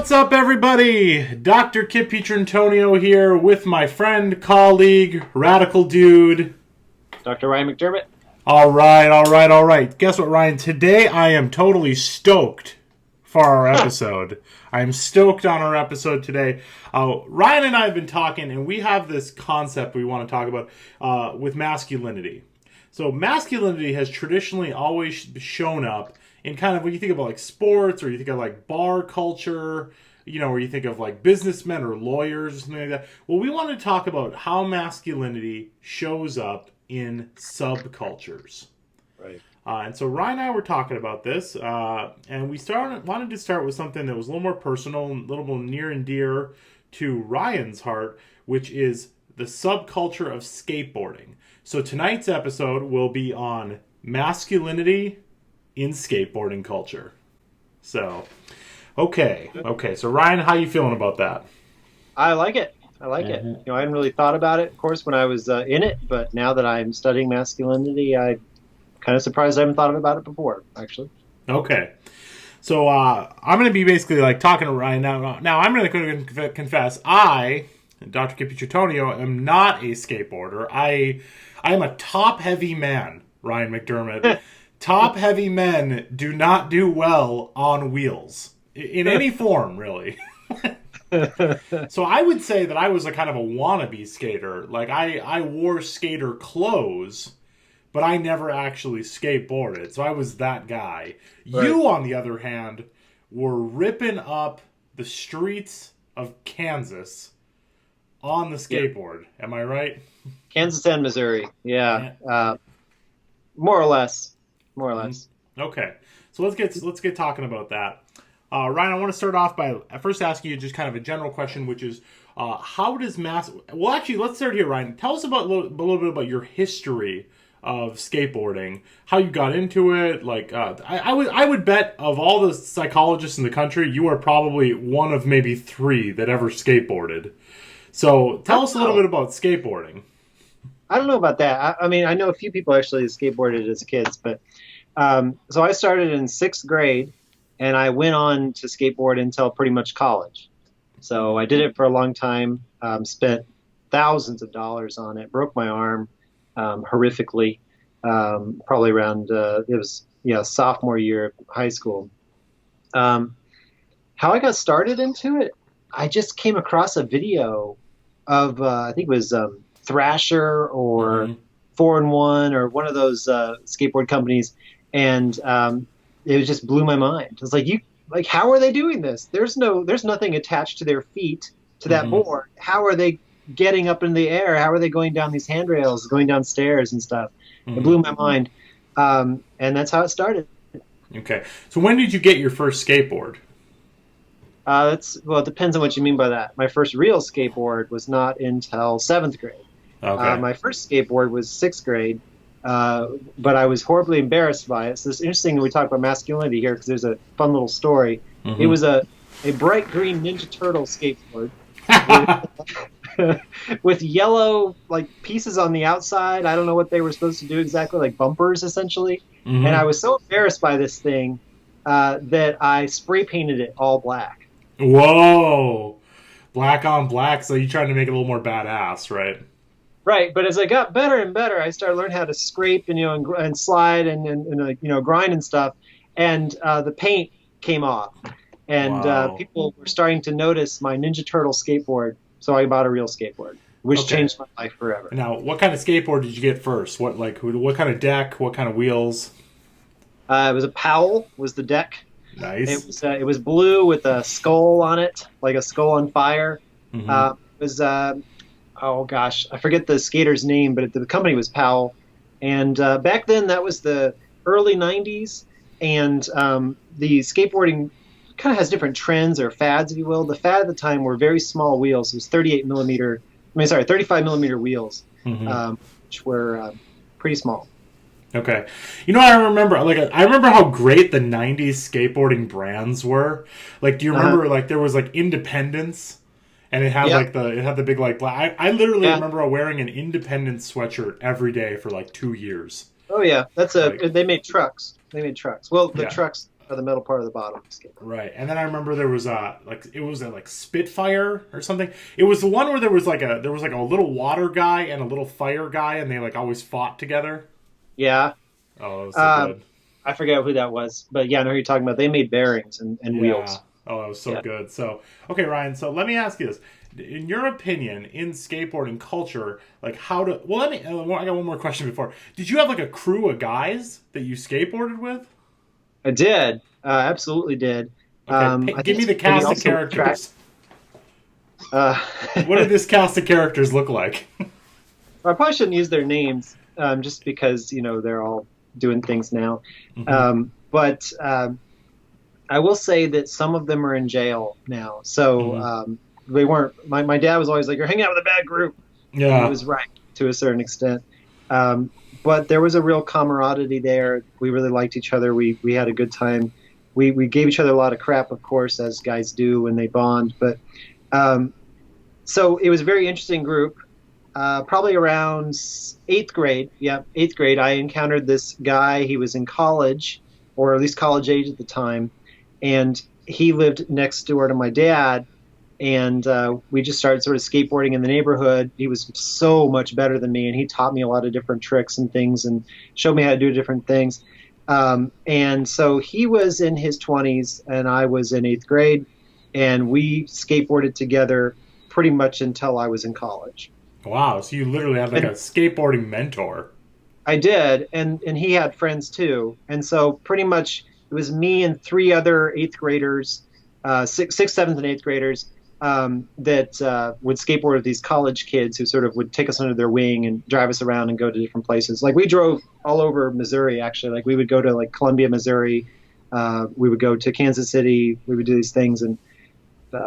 What's up, everybody? Dr. Kip Pietrantonio here with my friend, colleague, radical dude, Dr. Ryan McDermott. All right. Guess what, Ryan? Today I am totally stoked for our episode. I'm stoked on our episode today. Ryan and I have been talking, and we have this concept we want to talk about with masculinity. So masculinity has traditionally always shown up in kind of when you think about like sports, or you think of like bar culture, or you think of like businessmen or lawyers or something like that. Well, we want to talk about how masculinity shows up in subcultures. Right. And so Ryan and I were talking about this, and we wanted to start with something that was a little more personal, a little more near and dear to Ryan's heart, which is the subculture of skateboarding. So tonight's episode will be on masculinity in skateboarding culture. So, okay. So Ryan, how you feeling about that? I like it. I hadn't really thought about it, of course, when I was in it, but now that I'm studying masculinity, I'm kind of surprised I haven't thought about it before, actually. Okay. So I'm going to be basically like talking to Ryan now. Now I'm going to confess, I, Dr. Kip Pietrantonio, am not a skateboarder. I am a top-heavy man, Ryan McDermott. Top-heavy men do not do well on wheels, in any form, really. So I would say that I was a kind of a wannabe skater. Like, I wore skater clothes, but I never actually skateboarded. So I was that guy. Right. You, on the other hand, were ripping up the streets of Kansas on the skateboard. Yep. Am I right? Kansas and Missouri. Yeah. More or less. Okay. So let's get talking about that. Ryan, I want to start off by first asking you just kind of a general question, which is, how does well, actually, let's start here, Ryan. Tell us about a little bit about your history of skateboarding, how you got into it. Like, I would bet of all the psychologists in the country, you are probably one of maybe 3 that ever skateboarded. So tell us a little bit about skateboarding. I don't know about that. I mean, I know a few people actually skateboarded as kids, but so I started in 6th grade, and I went on to skateboard until pretty much college. So I did it for a long time, spent thousands of dollars on it, broke my arm horrifically, probably around, it was sophomore year of high school. How I got started into it, I just came across a video of, I think it was Thrasher or 4-in-1 or one of those skateboard companies, and it just blew my mind. It was like, how are they doing this? There's nothing attached to their feet to that board. How are they getting up in the air? How are they going down these handrails, going down stairs and stuff? It blew my mind, and that's how it started. Okay, so when did you get your first skateboard? It depends on what you mean by that. My first real skateboard was not until 7th grade. Okay. My first skateboard was 6th grade, but I was horribly embarrassed by it. So it's interesting that we talk about masculinity here, because there's a fun little story. It was a bright green Ninja Turtle skateboard with yellow pieces on the outside. I don't know what they were supposed to do exactly, like bumpers essentially. And I was so embarrassed by this thing that I spray painted it all black. Whoa, black on black. So you tried to make it a little more badass, right? Right, but as I got better and better, I started learning how to scrape and slide and grind and stuff, and the paint came off, and people were starting to notice my Ninja Turtle skateboard. So I bought a real skateboard, which changed my life forever. Now, what kind of skateboard did you get first? What kind of deck? What kind of wheels? It was a Powell. Was the deck? Nice. It was blue with a skull on it, like a skull on fire. It was. Oh gosh, I forget the skater's name, but the company was Powell. And back then, that was the early 90s, and the skateboarding kind of has different trends or fads, if you will. The fad at the time were very small wheels. It was 35 millimeter wheels, which were pretty small. Okay. I remember how great the 90s skateboarding brands were. Like, do you remember, there was, Independence? And it had it had the big black. I literally remember wearing an Independence sweatshirt every day for 2 years. Oh yeah, they made trucks. Well, the trucks or the metal part of the bottom of the skateboard. Right. And then I remember there was like Spitfire or something. It was the one where there was like a little water guy and a little fire guy, and they like always fought together. Yeah. Oh, that was so good. I forget who that was, but yeah, I know who you're talking about. They made bearings and wheels. Oh, that was so good. So, okay, Ryan, so let me ask you this. In your opinion, in skateboarding culture, like how to... Well, I got one more question before. Did you have like a crew of guys that you skateboarded with? I did. Absolutely did. Okay, give me the cast of characters. What did this cast of characters look like? I probably shouldn't use their names just because, they're all doing things now. Mm-hmm. But I will say that some of them are in jail now. So they weren't... My dad was always like, you're hanging out with a bad group. Yeah. And he was right to a certain extent. But there was a real camaraderie there. We really liked each other. We had a good time. We gave each other a lot of crap, of course, as guys do when they bond. But so it was a very interesting group. Probably around 8th grade. Yeah, 8th grade. I encountered this guy. He was in college, or at least college age at the time. And he lived next door to my dad. And we just started sort of skateboarding in the neighborhood. He was so much better than me, and he taught me a lot of different tricks and things and showed me how to do different things. And so he was in his 20s, and I was in 8th grade, and we skateboarded together pretty much until I was in college. Wow, so you literally had like a skateboarding mentor. I did, and he had friends too. And so pretty much it was me and 3 other 8th graders, 6th, 7th, and 8th graders, that would skateboard with these college kids who sort of would take us under their wing and drive us around and go to different places. Like we drove all over Missouri, actually. Like we would go to like Columbia, Missouri. We would go to Kansas City. We would do these things, and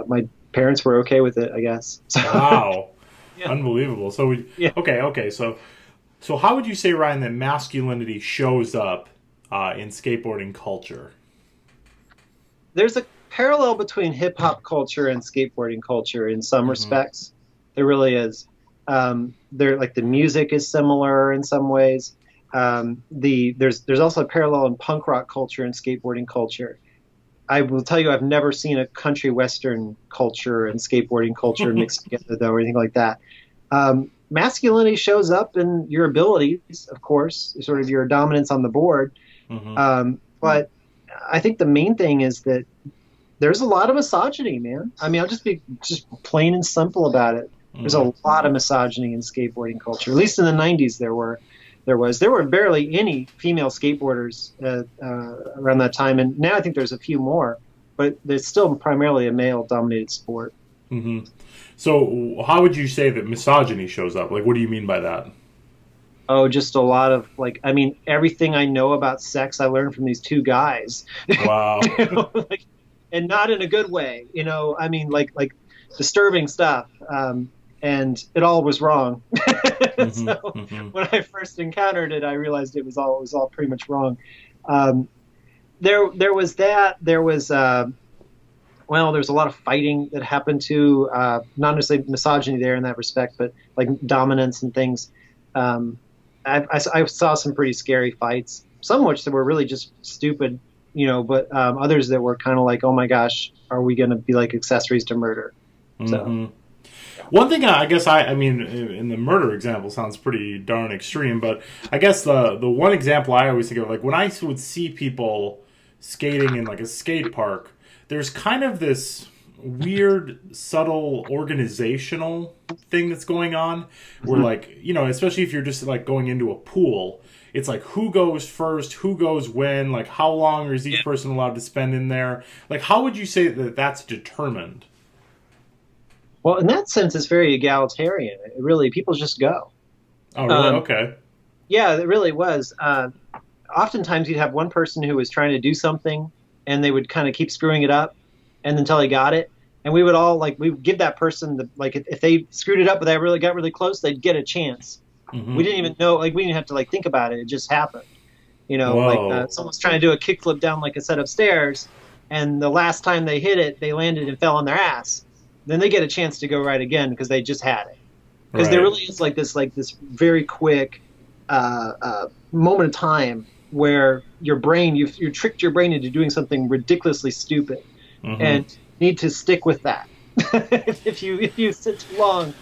my parents were okay with it, I guess. Wow. Yeah. Unbelievable. So okay. So how would you say, Ryan, that masculinity shows up in skateboarding culture? There's a parallel between hip hop culture and skateboarding culture in some respects. There really is. Like the music is similar in some ways. There's also a parallel in punk rock culture and skateboarding culture. I will tell you, I've never seen a country western culture and skateboarding culture mixed together, though, or anything like that. Masculinity shows up in your abilities, of course, sort of your dominance on the board. But I think the main thing is that there's a lot of misogyny, man. I mean, I'll just be plain and simple about it. There's a lot of misogyny in skateboarding culture. At least in the 90s, there were barely any female skateboarders around that time, and now I think there's a few more, but it's still primarily a male-dominated sport. So how would you say that misogyny shows up? Like, what do you mean by that? Oh, just a lot of, everything I know about sex I learned from these 2 guys. Wow. And not in a good way, like disturbing stuff. And it all was wrong. When I first encountered it, I realized it was all pretty much wrong. There was that. There was there's a lot of fighting that happened too. Not necessarily misogyny there in that respect, but like dominance and things. I saw some pretty scary fights. Some of which that were really just stupid, but others that were kind of like, oh my gosh, are we going to be like accessories to murder? So. One thing I guess I mean, in the murder example sounds pretty darn extreme, but I guess the one example I always think of, like when I would see people skating in like a skate park, there's kind of this weird, subtle organizational thing that's going on where like, especially if you're just like going into a pool, it's like who goes first, who goes when, like how long is each person allowed to spend in there? Like how would you say that that's determined? Well, in that sense, it's very egalitarian. It really, people just go. Oh, really? Okay. Yeah, it really was. Oftentimes, you'd have one person who was trying to do something, and they would kind of keep screwing it up, and until they got it, and we would all we would give that person if they screwed it up, but they really got really close, they'd get a chance. We didn't even know, we didn't have to think about it. It just happened. Someone's trying to do a kickflip down like a set of stairs, and the last time they hit it, they landed and fell on their ass. Then they get a chance to go right again because they just had it. Because there really is this very quick moment of time where your brain you tricked your brain into doing something ridiculously stupid, Hmm. and need to stick with that. If you sit too long,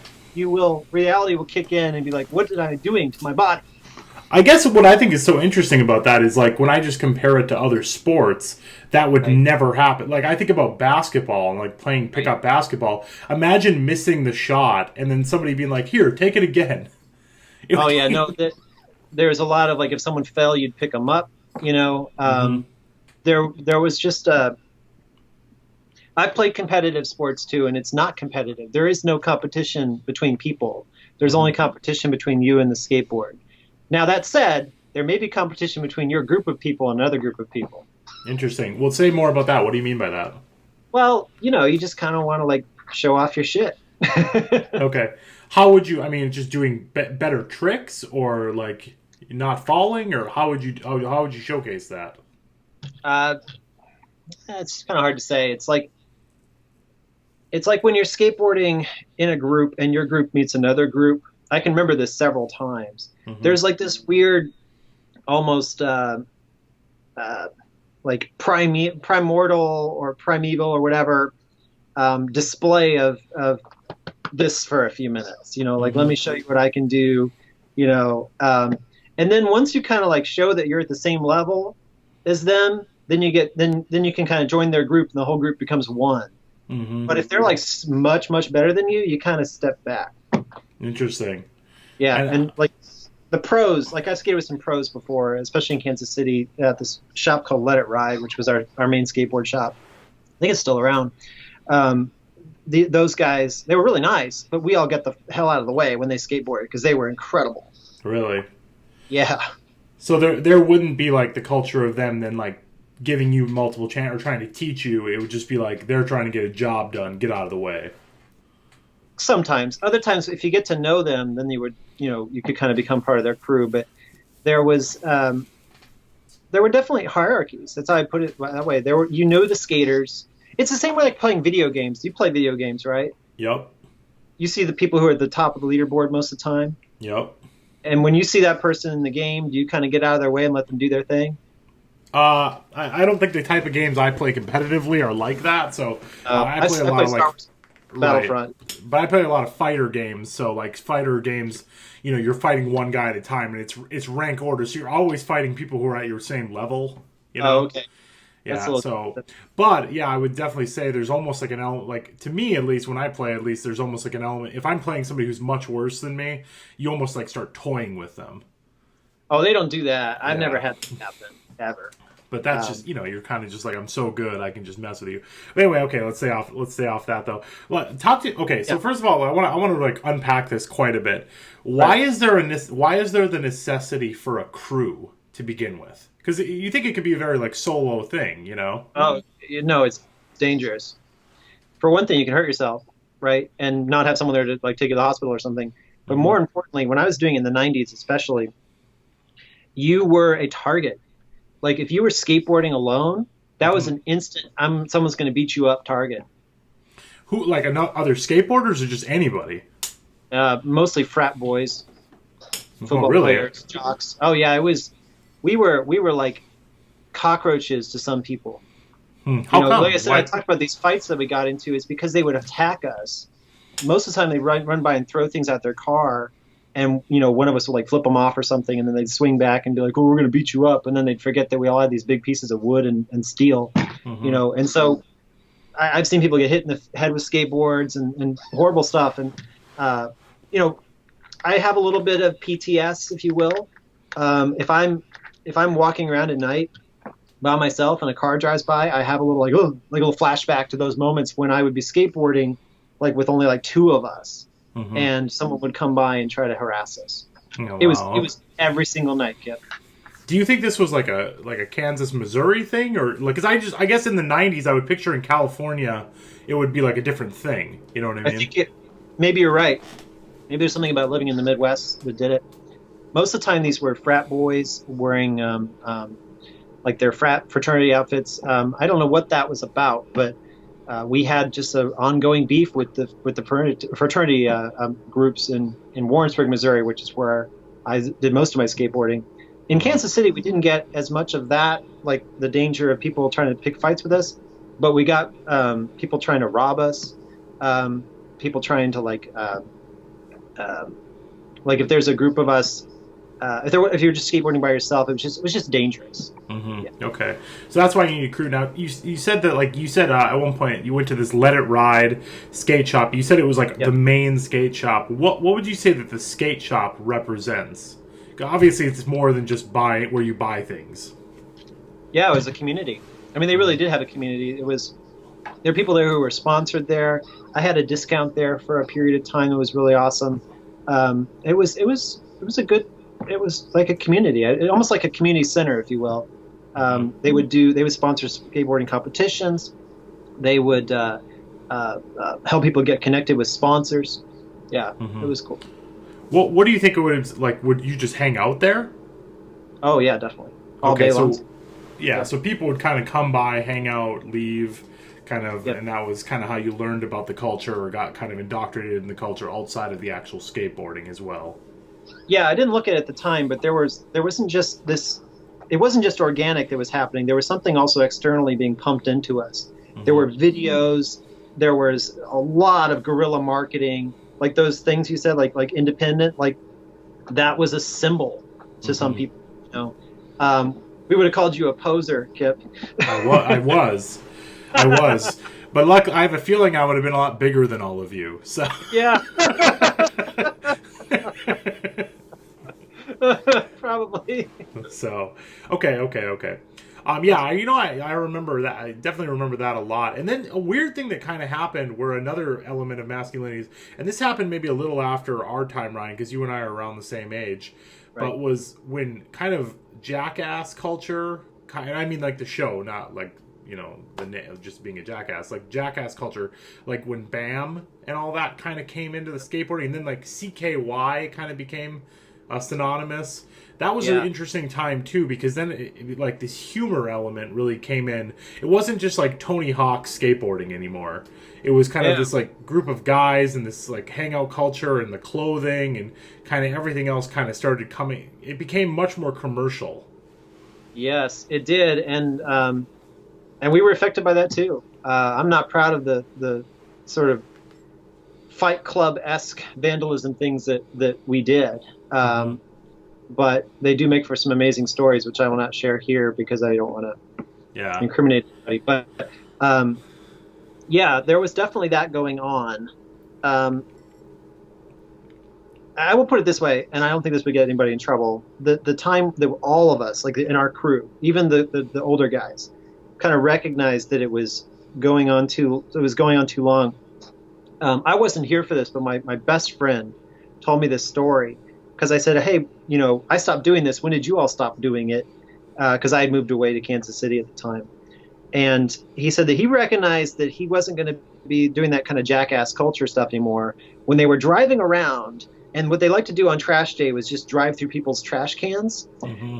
reality will kick in and be like, what did I doing to my body? I guess what I think is so interesting about that is like when I just compare it to other sports, that would Right. never happen. Like I think about basketball and like playing Right. pickup basketball. Imagine missing the shot and then somebody being like, "Here, take it again." It Oh would yeah, no, be- there's a lot of like if someone fell, you'd pick them up. Mhm. There was just I played competitive sports too, and it's not competitive. There is no competition between people. There's only Mhm. competition between you and the skateboard. Now that said, there may be competition between your group of people and another group of people. Interesting. Well, say more about that. What do you mean by that? Well, you just kind of want to like show off your shit. Okay. How would you? I mean, just doing better tricks, or like not falling, or how would you showcase that? uh, it's kind of hard to say. It's like when you're skateboarding in a group and your group meets another group. I can remember this several times. Hmm. There's like this weird, almost uh, like primordial or primeval or whatever display of this for a few minutes. Like let Hmm. me show you what I can do. You know, and then once you kind of like show that you're at the same level as them, then you can kind of join their group and the whole group becomes one. Hmm. But if they're like much better than you, you kind of step back. Interesting. Yeah, And and like the pros, like I've skated with some pros before, especially in Kansas City at this shop called Let It Ride, which was our main skateboard shop. I think it's still around. Um, those guys, they were really nice, but we all got the hell out of the way when they skateboarded because they were incredible. really, Yeah. so there wouldn't be like the culture of them then like giving you multiple chance or trying to teach you. It would just be like they're trying to get a job done, get out of the way. Sometimes, other times, if you get to know them, then you could kind of become part of their crew. But there was, there were definitely hierarchies. That's how I put it that way. There were, the skaters. It's the same way like playing video games. You play video games, right? Yep. You see the people who are at the top of the leaderboard most of the time. Yep. And when you see that person in the game, do you kind of get out of their way and let them do their thing? I don't think the type of games I play competitively are like that. So I play a I lot play of like Star Wars right, Battlefront. but I play a lot of fighter games. So like fighter games, you're fighting one guy at a time, and it's rank order. So you're always fighting people who are at your same level. You Oh, know. okay. That's a Yeah. little. So, but yeah, I would definitely say there's almost like an element, like to me at least, when I play, at least there's almost like an element. If I'm playing somebody who's much worse than me, you almost like start toying with them. Oh, they don't do that. I've never Yeah. had that happen ever. But that's Um, just you're kind of just like I'm so good I can just mess with you. But anyway, okay, let's stay off that though. Well, okay. So yeah. first of all, I want to like unpack this quite a bit. Right. Why is there the necessity for a crew to begin with? Because you think it could be a very like solo thing, you know? Oh, it's dangerous. For one thing, you can hurt yourself, right, and not have someone there to like take you to the hospital or something. But Hmm. more importantly, when I was doing it in the '90s, especially, you were a target. Like if you were skateboarding alone, that was Hmm. an instant. Someone's going to beat you up target. Who like other skateboarders or just anybody? Mostly frat boys, Oh, football really? players, jocks. Oh yeah, it was. We were like cockroaches to some people. Hmm. How come? Like I said, I Why? talked about these fights that we got into is because they would attack us. Most of the time, they run by and throw things out their car, and one of us would like flip them off or something, and then they'd swing back and be like, "Oh, we're going to beat you up," and then they'd forget that we all had these big pieces of wood and steel, Hmm. And so I've seen people get hit in the head with skateboards and horrible stuff, and uh, you know, I have a little bit of PTS, if you will. If I'm walking around at night by myself and a car drives by, I have a little like a little flashback to those moments when I would be skateboarding like with only like two of us, Hmm. and someone would come by and try to harass us. Oh, It was wow. it was every single night, Kip. Do you think this was like a Kansas Missouri thing, or like? Because I guess in the '90s I would picture in California it would be like a different thing. You know what I I mean? think maybe you're right. Maybe there's something about living in the Midwest that did it. Most of the time, these were frat boys wearing like their fraternity outfits. I don't know what that was about, but we had just an ongoing beef with the fraternity groups in Warrensburg, Missouri, which is where I did most of my skateboarding. In Kansas City, we didn't get as much of that, like the danger of people trying to pick fights with us, but we got people trying to rob us, people trying to um, like if there's a group of us, if you're just skateboarding by yourself, it was just dangerous. Yeah. Okay, so that's why you need a crew. Now, you said that, like you said at one point, you went to this Let It Ride skate shop. You said it was like Yep. the main skate shop. What would you say that the skate shop represents? Obviously, it's more than just where you buy things. Yeah, it was a community. I mean, they really did have a community. There were people there who were sponsored there. I had a discount there for a period of time that was really awesome. It was like a community, almost like a community center, if you will. They would sponsor skateboarding competitions. They would help people get connected with sponsors. Yeah, It was cool. What do you think it would like? Would you just hang out there? Oh yeah, definitely. All day long. Yeah, so people would kind of come by, hang out, leave, kind of, Yep. and that was kind of how you learned about the culture or got kind of indoctrinated in the culture outside of the actual skateboarding as well. Yeah, I didn't look at it at the time, but there wasn't just this. It wasn't just organic that was happening. There was something also externally being pumped into us. There were videos. There was a lot of guerrilla marketing, like those things you said, like independent, like that was a symbol to some people. You know, we would have called you a poser, Kip. I was, but luck. I have a feeling I would have been a lot bigger than all of you. So Yeah. Probably. So, okay. Yeah, I remember that. I definitely remember that a lot. And then a weird thing that kind of happened, where another element of masculinity, and this happened maybe a little after our time, Ryan, because you and I are around the same age, Right. but was when kind of jackass culture, and I mean like the show, not like, just being a jackass, like jackass culture, like when BAM and all that kind of came into the skateboarding, and then like CKY kind of became synonymous. That was an interesting time too, because then like this humor element really came in. It wasn't just like Tony Hawk skateboarding anymore. It was kind of this like group of guys and this like hangout culture and the clothing and kind of everything else kind of started coming. It became much more commercial. Yes, it did, and we were affected by that too. I'm not proud of the sort of Fight Club-esque vandalism things that we did. But they do make for some amazing stories, which I will not share here because I don't want to incriminate anybody. But there was definitely that going on. I will put it this way, and I don't think this would get anybody in trouble. The time that all of us, like in our crew, even the older guys, kind of recognized that it was going on too long. I wasn't here for this, but my best friend told me this story. Because I said, hey, I stopped doing this. When did you all stop doing it? Because I had moved away to Kansas City at the time. And he said that he recognized that he wasn't going to be doing that kind of jackass culture stuff anymore when they were driving around. And what they like to do on trash day was just drive through people's trash cans.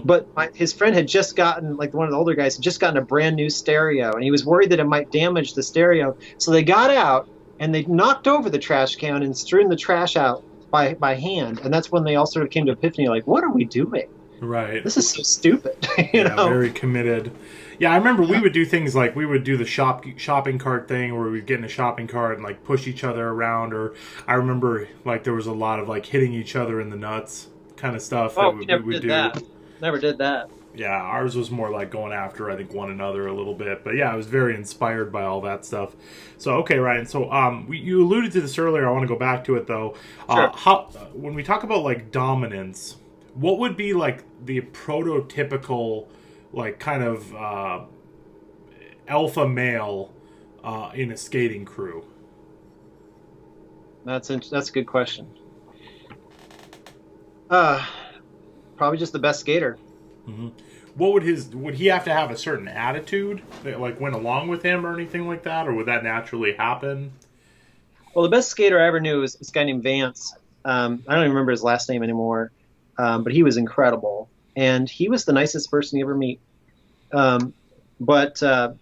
But his friend had just gotten, like one of the older guys, had just gotten a brand new stereo. And he was worried that it might damage the stereo. So they got out and they knocked over the trash can and strewn the trash out by hand, and that's when they all sort of came to epiphany, like, what are we doing? Right. This is so stupid. you know? Very committed. Yeah, I remember we would do things like we would do the shopping cart thing where we'd get in a shopping cart and like push each other around, or I remember like there was a lot of like hitting each other in the nuts kind of stuff that we would do. That. Never did that. Yeah, ours was more like going after, I think, one another a little bit. But yeah, I was very inspired by all that stuff. So, okay, Ryan. So, you alluded to this earlier. I want to go back to it, though. Sure. When we talk about, like, dominance, what would be, like, the prototypical, like, kind of alpha male in a skating crew? That's a good question. Probably just the best skater. Mm-hmm. What would he have to have a certain attitude that like went along with him or anything like that, or would that naturally happen? Well, the best skater I ever knew was this guy named Vance. I don't even remember his last name anymore, but he was incredible, and he was the nicest person you ever meet. But for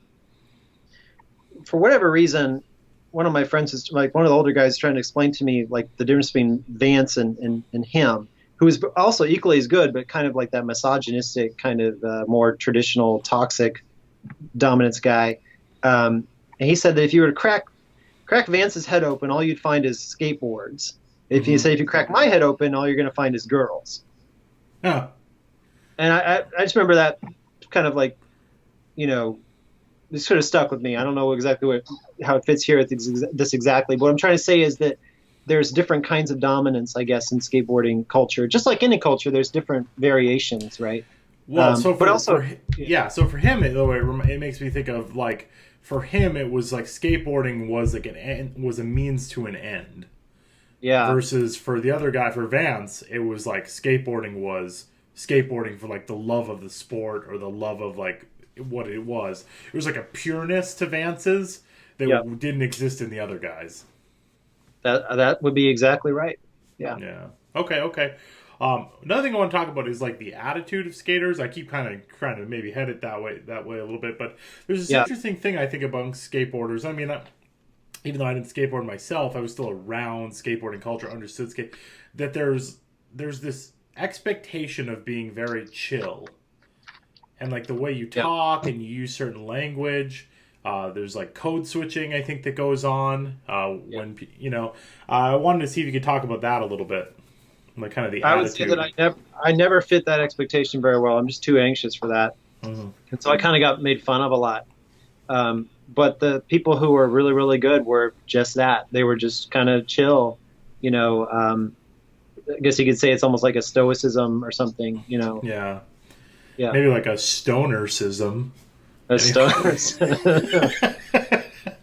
whatever reason, one of my friends is like one of the older guys trying to explain to me like the difference between Vance and him, who was also equally as good, but kind of like that misogynistic, kind of more traditional, toxic dominance guy. And he said that if you were to crack Vance's head open, all you'd find is skateboards. If you say if you crack my head open, all you're going to find is girls. Huh. And I just remember that kind of like, you know, this sort of stuck with me. I don't know exactly how it fits here at this exactly. But what I'm trying to say is that there's different kinds of dominance, I guess, in skateboarding culture. Just like any culture, there's different variations, right? Well, so so for him, it makes me think of like, for him, it was like skateboarding was like was a means to an end. Yeah. Versus for the other guy, for Vance, it was like skateboarding for like the love of the sport or the love of like what it was. It was like a pureness to Vance's that didn't exist in the other guys. That would be exactly right. Yeah. Yeah. Okay. Another thing I want to talk about is like the attitude of skaters. I keep kind of trying to maybe head it that way a little bit, but there's this interesting thing I think amongst skateboarders. I mean, even though I didn't skateboard myself, I was still around skateboarding culture, understood skate. That there's this expectation of being very chill, and like the way you talk and you use certain language. There's like code switching, I think, that goes on when I wanted to see if you could talk about that a little bit, like kind of the attitude. I would say that I never fit that expectation very well. I'm just too anxious for that, and so I kind of got made fun of a lot. But the people who were really, really good were just that. They were just kind of chill, you know. I guess you could say it's almost like a stoicism or something, you know. Yeah. Maybe like a stoner-cism. A stoner.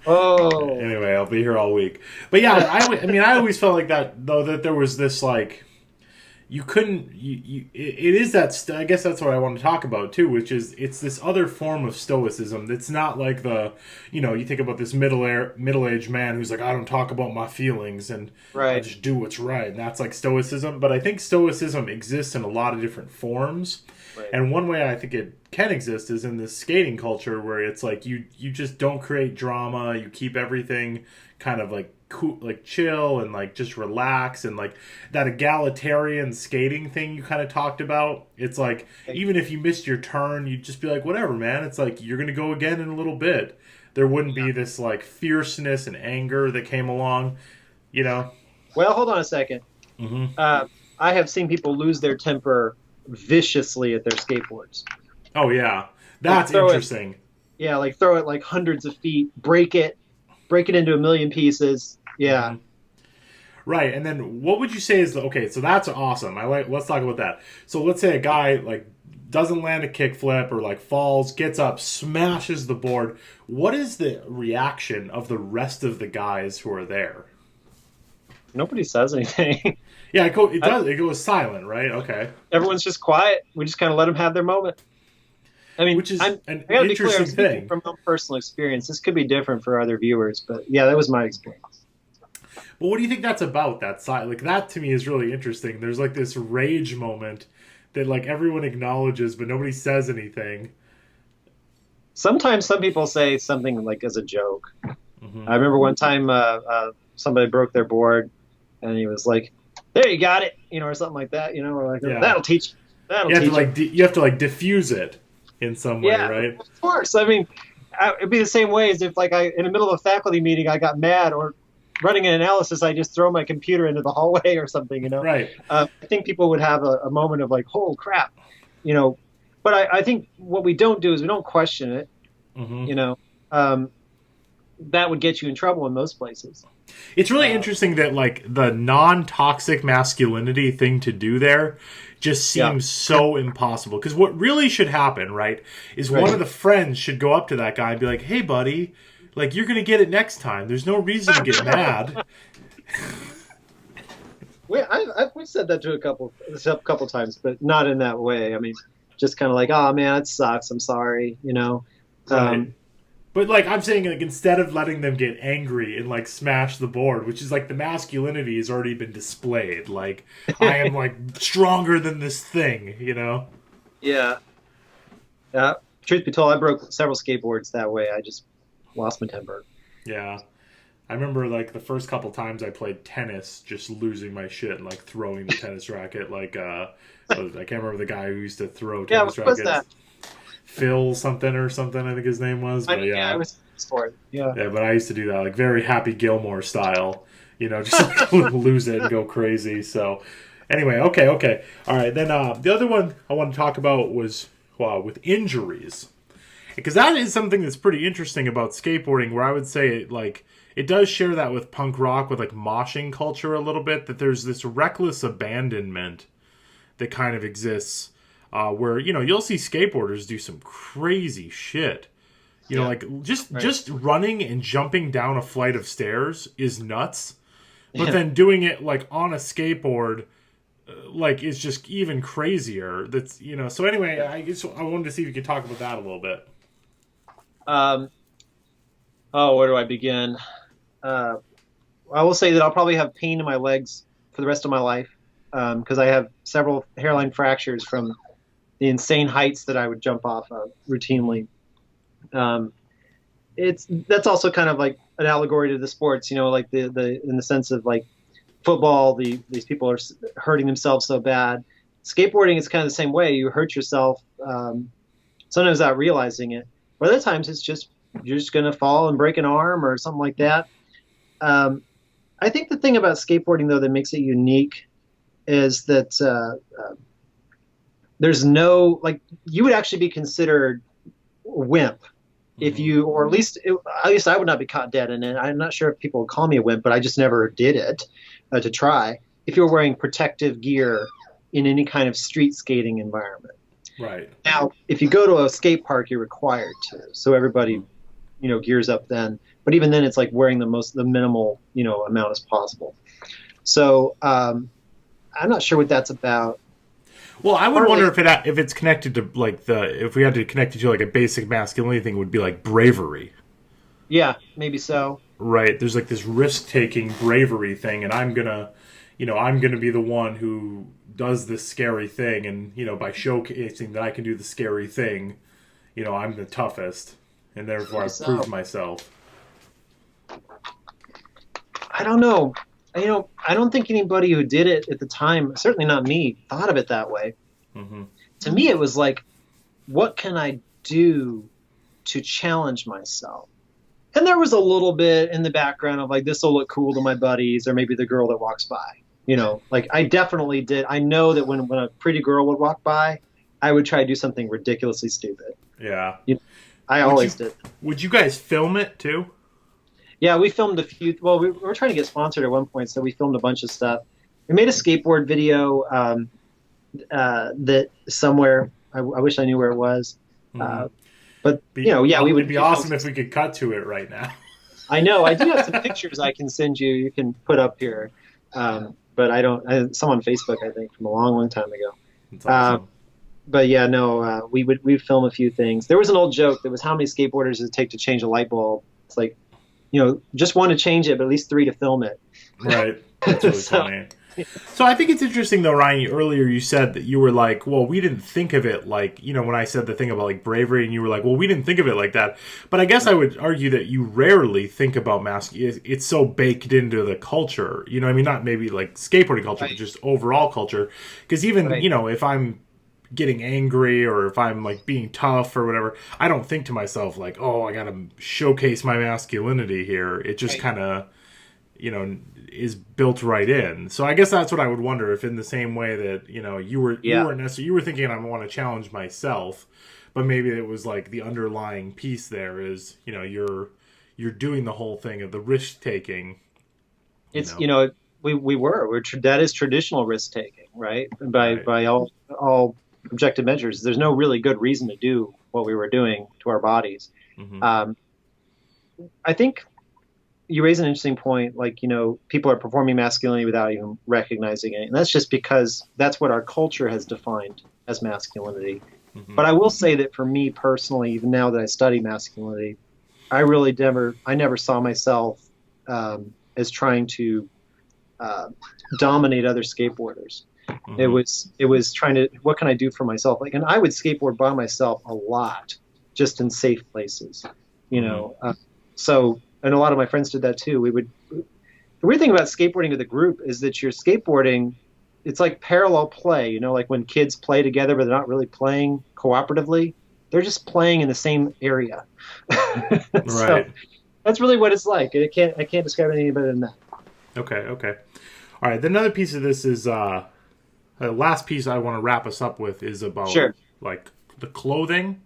Oh. Anyway, I'll be here all week. But yeah, I always felt like that, though, that there was this like, you couldn't. It is that. I guess that's what I want to talk about too, which is it's this other form of stoicism that's not like the, you think about this middle-aged man who's like, I don't talk about my feelings and I just do what's right, and that's like stoicism. But I think stoicism exists in a lot of different forms, and one way I think it can exist is in this skating culture where it's like you just don't create drama, you keep everything kind of like cool, like chill and like just relax, and like that egalitarian skating thing you kind of talked about. It's like even if you missed your turn, you'd just be like, whatever, man. It's like you're gonna go again in a little bit. There wouldn't be this like fierceness and anger that came along, Well, hold on a second. I have seen people lose their temper viciously at their skateboards. Oh yeah, that's interesting. Like throw it like hundreds of feet, break it into a million pieces. Yeah. Right. And then what would you say is so that's awesome. Let's talk about that. So let's say a guy like doesn't land a kickflip or like falls, gets up, smashes the board. What is the reaction of the rest of the guys who are there? Nobody says anything. Yeah, it goes silent, right? Okay. Everyone's just quiet. We just kind of let them have their moment. I mean, which is an interesting thing. From my personal experience, this could be different for other viewers, but yeah, that was my experience. But what do you think that's about? That side, like that to me is really interesting. There's like this rage moment that like everyone acknowledges, but nobody says anything. Sometimes some people say something like as a joke. I remember one time somebody broke their board, and he was like, "There, you got it," or something like that. Or like, "That'll teach you." You have to like diffuse it in some way, right? Of course. I mean, it'd be the same way as if, like, in the middle of a faculty meeting, I got mad, or running an analysis, I just throw my computer into the hallway or something, Right. I think people would have a moment of like, "Oh crap," But I think what we don't do is we don't question it. That would get you in trouble in most places. It's really interesting that like the non-toxic masculinity thing to do there just seems so impossible. Because what really should happen, right, is one of the friends should go up to that guy and be like, "Hey, buddy, like you're gonna get it next time. There's no reason to get mad." We've said that to a couple times, but not in that way. I mean, just kind of like, "Oh man, it sucks. I'm sorry," Right. But like I'm saying, like instead of letting them get angry and like smash the board, which is like the masculinity has already been displayed. Like I am like stronger than this thing, Yeah. Truth be told, I broke several skateboards that way. I just lost my temper. Yeah. I remember like the first couple times I played tennis, just losing my shit and like throwing the tennis racket. Like, I can't remember the guy who used to throw Yeah, tennis what was rackets. that? Phil something or something, I think his name was. But Yeah, yeah, I was sport. Yeah. yeah. But I used to do that, like very Happy Gilmore style. Just like lose it and go crazy. So, anyway, okay, all right. Then the other one I want to talk about was with injuries, because that is something that's pretty interesting about skateboarding. Where I would say like it does share that with punk rock, with like moshing culture a little bit. That there's this reckless abandonment that kind of exists, where you'll see skateboarders do some crazy shit. Like just running and jumping down a flight of stairs is nuts. But then doing it like on a skateboard, like is just even crazier. That's So anyway, I guess I wanted to see if you could talk about that a little bit. Where do I begin? I will say that I'll probably have pain in my legs for the rest of my life, because I have several hairline fractures from the insane heights that I would jump off of routinely. That's also kind of like an allegory to the sports, like the in the sense of like football, these people are hurting themselves so bad. Skateboarding is kind of the same way. You hurt yourself, sometimes without realizing it. But other times it's just you're just going to fall and break an arm or something like that. I think the thing about skateboarding though that makes it unique is that there's no, like, you would actually be considered a wimp if you, or at least I would not be caught dead in it. I'm not sure if people would call me a wimp, but I just never did it to try. If you're wearing protective gear in any kind of street skating environment. Right. Now, if you go to a skate park, you're required to. So everybody, gears up then. But even then, it's like wearing the minimal, amount as possible. So I'm not sure what that's about. Well, I would wonder if it's connected to like if we had to connect it to like a basic masculinity thing, it would be like bravery. Yeah, maybe so. Right. There's like this risk-taking bravery thing, and I'm gonna be the one who does this scary thing, and by showcasing that I can do the scary thing, I'm the toughest, and therefore I've proved myself. I don't know. I don't think anybody who did it at the time, certainly not me, thought of it that way. Mm-hmm. To me, it was like, what can I do to challenge myself? And there was a little bit in the background of like, this will look cool to my buddies or maybe the girl that walks by. Like I definitely did. I know that when a pretty girl would walk by, I would try to do something ridiculously stupid. Yeah. I always did. Would you guys film it too? Yeah, we filmed a few. Well, we were trying to get sponsored at one point, so we filmed a bunch of stuff. We made a skateboard video that somewhere. I wish I knew where it was. Mm-hmm. But we would. It'd be awesome if we could cut to it right now. I know. I do have some pictures I can send you. You can put up here, but I don't. Some on Facebook, I think, from a long, long time ago. That's awesome. But yeah, no. We'd film a few things. There was an old joke that was how many skateboarders does it take to change a light bulb? It's like, just one to change it, but at least 3 to film it. Right. That's really funny. So I think it's interesting, though, Ryan, earlier you said that you were like, well, we didn't think of it like, when I said the thing about like bravery, and you were like, well, we didn't think of it like that. But I guess I would argue that you rarely think about it's so baked into the culture. Not maybe like skateboarding culture, but just overall culture. Because even, if I'm getting angry or if I'm like being tough or whatever, I don't think to myself like, oh, I gotta showcase my masculinity here. It just kind of is built right in. So I guess that's what I would wonder, if in the same way that you were thinking I want to challenge myself, but maybe it was like the underlying piece there is you're doing the whole thing of the risk taking. It's we're that is traditional risk taking, right? By all objective measures, there's no really good reason to do what we were doing to our bodies. Mm-hmm. I think you raise an interesting point, like, people are performing masculinity without even recognizing it. And that's just because that's what our culture has defined as masculinity. Mm-hmm. But I will say that for me personally, even now that I study masculinity, I never saw myself as trying to dominate other skateboarders. Mm-hmm. It was trying to, what can I do for myself? Like, and I would skateboard by myself a lot, just in safe places, so and a lot of my friends did that too. The weird thing about skateboarding with a group is that you're skateboarding, it's like parallel play, like when kids play together, but they're not really playing cooperatively. They're just playing in the same area. So Right. that's really what it's like. I can't describe it any better than that. Okay. Okay. All right. Then another piece of this is the last piece I want to wrap us up with is about Sure. like the clothing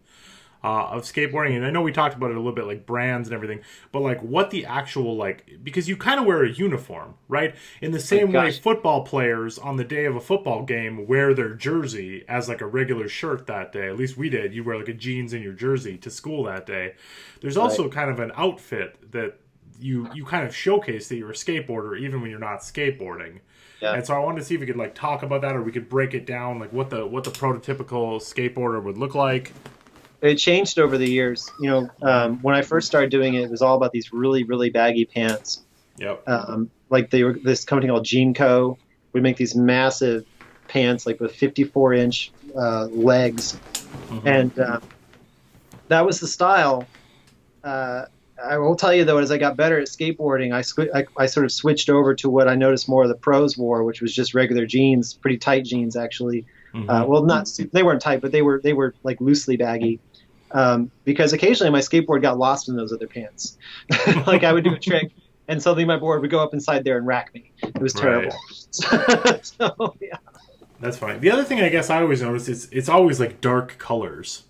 of skateboarding, and I know we talked about it a little bit, like brands and everything, but like what the actual like, because you kind of wear a uniform, right? In the same way, Gosh. football players on the day of a football game wear their jersey as like a regular shirt that day. At least we did. You wear like a jeans and your jersey to school that day. There's also Right. kind of an outfit that you kind of showcase that you're a skateboarder even when you're not skateboarding. Yeah. And so I wanted to see if we could like talk about that, or we could break it down, like what the prototypical skateboarder would look like. It changed over the years. When I first started doing it, it was all about these really, really baggy pants. Yep. Like this company called Jean Co. would make these massive pants, like with 54-inch legs, and that was the style. I will tell you though, as I got better at skateboarding, I sort of switched over to what I noticed more of the pros wore, which was just regular jeans, pretty tight jeans actually. Well, not they weren't tight, but they were like loosely baggy. Because occasionally my skateboard got lost in those other pants. Like I would do a trick, and suddenly my board would go up inside there and rack me. It was terrible. Right. So yeah. That's fine. The other thing I guess I always notice is it's always like dark colors.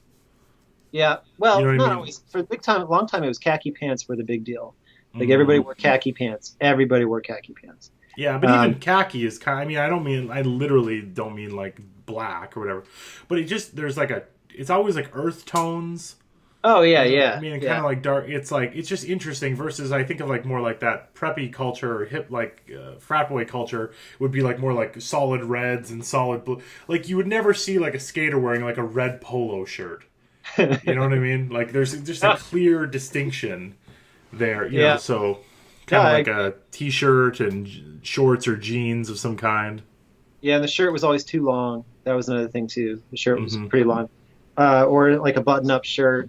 Yeah, well, You know what I not mean? always. For a long time, it was khaki pants were the big deal. Like everybody wore khaki pants. Everybody wore khaki pants. Yeah, but even khaki is kind. I mean, I literally don't mean like black or whatever. But there's like it's always like earth tones. Oh yeah, yeah. I mean, yeah. kind of like dark. It's just interesting versus I think of like more like that preppy culture or hip like frat boy culture would be like more like solid reds and solid blue. Like you would never see like a skater wearing like a red polo shirt. You know what I mean? Like there's just a clear distinction there. You know, so kind of like a t-shirt and shorts or jeans of some kind. Yeah, and the shirt was always too long. That was another thing too. The shirt was pretty long, or like a button-up shirt.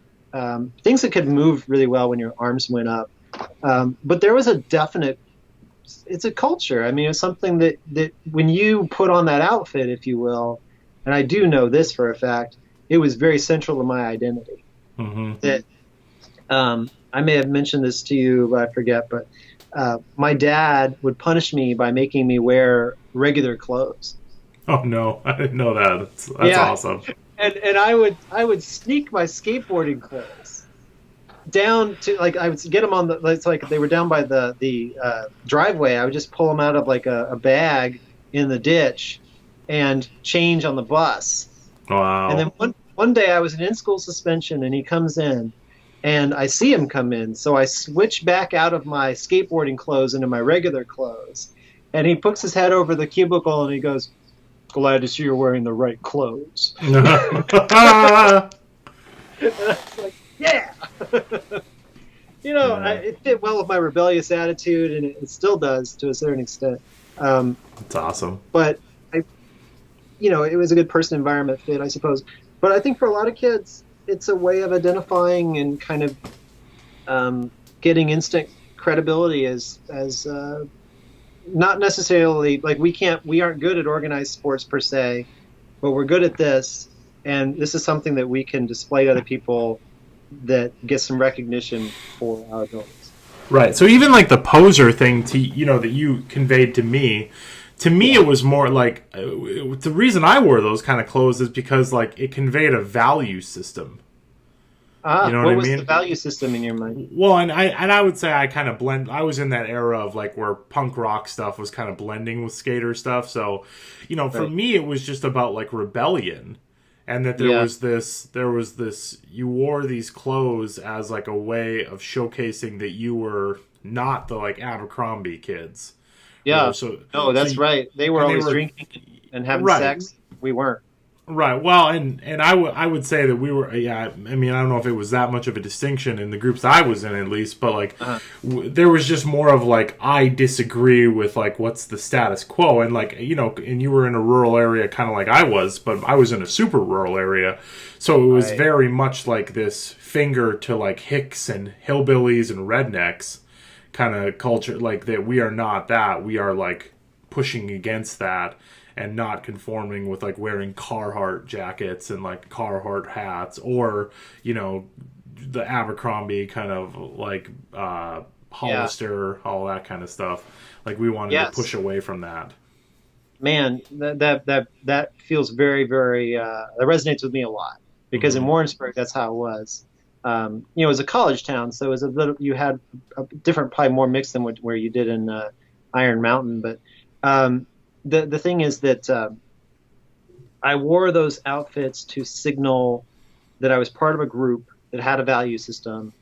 Things that could move really well when your arms went up. But there was a definite. It's a culture. I mean, it's something that when you put on that outfit, if you will, and I do know this for a fact, it was very central to my identity. That I may have mentioned this to you, but I forget. But my dad would punish me by making me wear regular clothes. Oh no, I didn't know that. That's awesome. And I would sneak my skateboarding clothes down to, like, I would get them on the, it's like they were down by the driveway. I would just pull them out of like a bag in the ditch and change on the bus. Wow. And then one day I was in school suspension and he comes in and I see him come in. So I switch back out of my skateboarding clothes into my regular clothes. And he puts his head over the cubicle and he goes, "Glad to see you're wearing the right clothes." And I was like, yeah. It fit well with my rebellious attitude, and it still does to a certain extent. That's awesome. But it was a good person environment fit, I suppose. But I think for a lot of kids, it's a way of identifying and kind of getting instant credibility as not necessarily like we aren't good at organized sports per se, but we're good at this, and this is something that we can display to other people that gets some recognition for our goals. Right. So even like the poser thing that you conveyed to me it was more like the reason I wore those kind of clothes is because like it conveyed a value system. You know what was the value system in your mind? Well, and I would say I kind of blend. I was in that era of like where punk rock stuff was kind of blending with skater stuff. So, for me, it was just about like rebellion, and that there was this. You wore these clothes as like a way of showcasing that you were not the like Abercrombie kids. Yeah. That's right. They were always drinking and having sex. We weren't. Right. Well, and I would say that we were. Yeah. I mean, I don't know if it was that much of a distinction in the groups I was in, at least, but like there was just more of like I disagree with like what's the status quo, and like and you were in a rural area, kind of like I was, but I was in a super rural area, so it was very much like this finger to like hicks and hillbillies and rednecks. kind of culture, like that we are not that. We are like pushing against that and not conforming with like wearing Carhartt jackets and like Carhartt hats, or, you know, the Abercrombie kind of like Hollister, all that kind of stuff. Like we wanted to push away from that. Man, that feels very, very that resonates with me a lot, because in Warrensburg that's how it was. You know, it was a college town, so it was a little, you had a different, probably more mix than where you did in Iron Mountain. But the thing is that I wore those outfits to signal that I was part of a group that had a value system,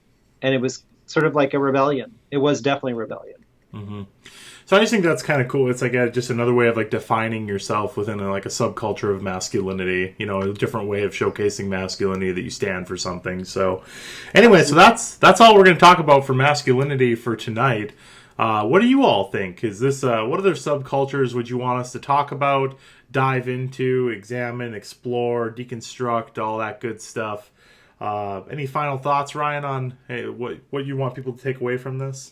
and it was sort of like a rebellion. It was definitely a rebellion. Mm-hmm. So I just think that's kind of cool. It's like just another way of like defining yourself within like a subculture of masculinity. You know, a different way of showcasing masculinity, that you stand for something. So, anyway, so that's all we're going to talk about for masculinity for tonight. What do you all think? Is this what other subcultures would you want us to talk about, dive into, examine, explore, deconstruct, all that good stuff? Any final thoughts, Ryan, on what you want people to take away from this?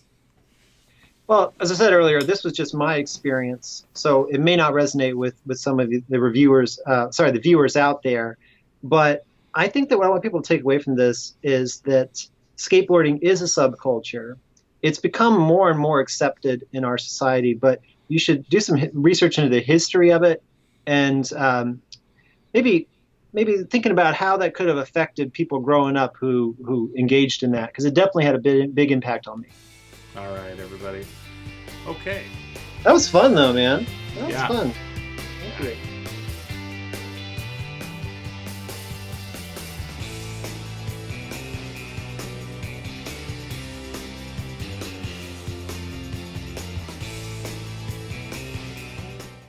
Well, as I said earlier, this was just my experience, so it may not resonate with some of the reviewers, the viewers out there. But I think that what I want people to take away from this is that skateboarding is a subculture. It's become more and more accepted in our society, but you should do some research into the history of it, and maybe thinking about how that could have affected people growing up who engaged in that, because it definitely had a big impact on me. All right, everybody. Okay. That was fun, though, man. That was fun. Thank you.